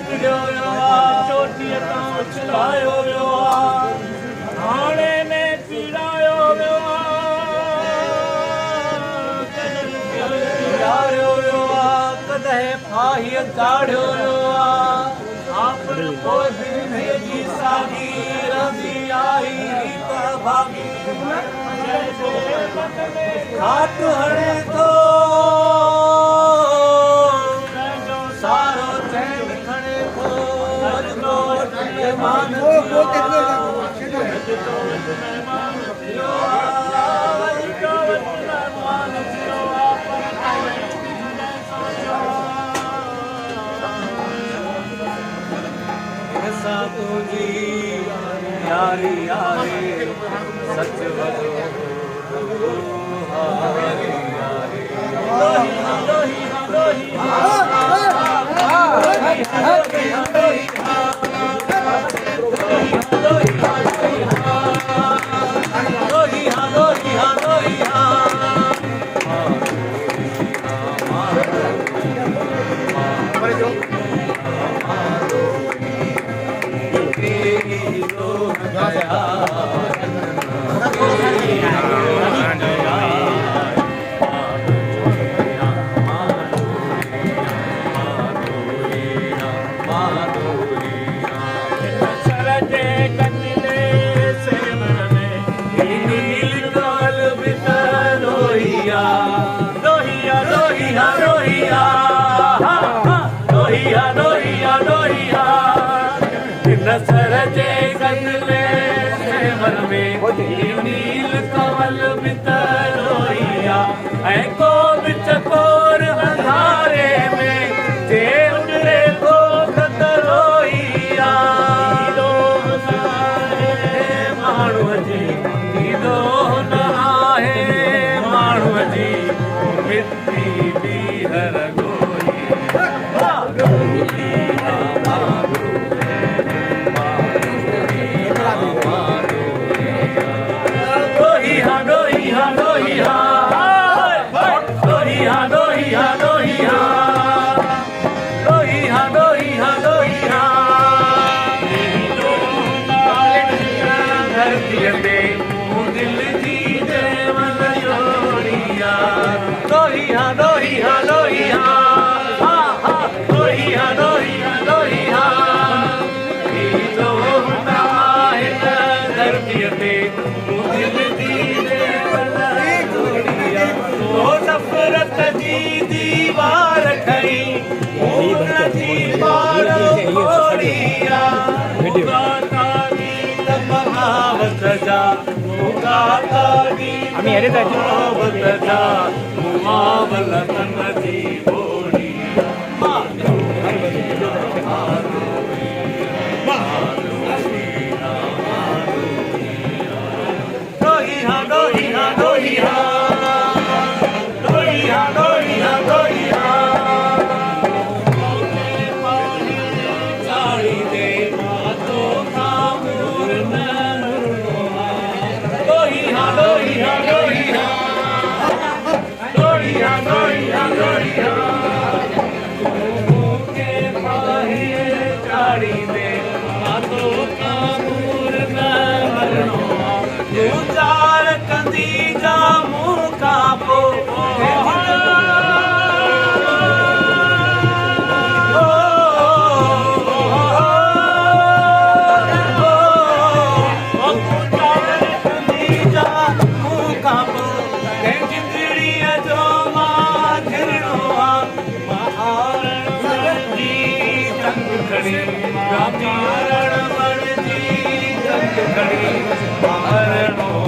निकलियो वियो आहे चोटीअ तां उछलायो वियो आहे हाणे ने पीड़ायो वियो आहे कॾहिं फाहीअ काढ़ियो वियो आहे आपन पोइ जी सागी रंदी आई त भागी खाट हणे थो सारो चैन खणे थो अजनो मेहमान तुझी यारी यारी सच वदो हारी यारी लोही लोही नसर जे गंदले सेवर में नील कमल बितर रोइया ऐं को बिच कोर अंधारे में जे उजड़े को खत रोइया माण्हूअ जी ईदो न आहे माण्हूअ जी मिटी बीहर আমি হেরে যাচ্ছি खड़ी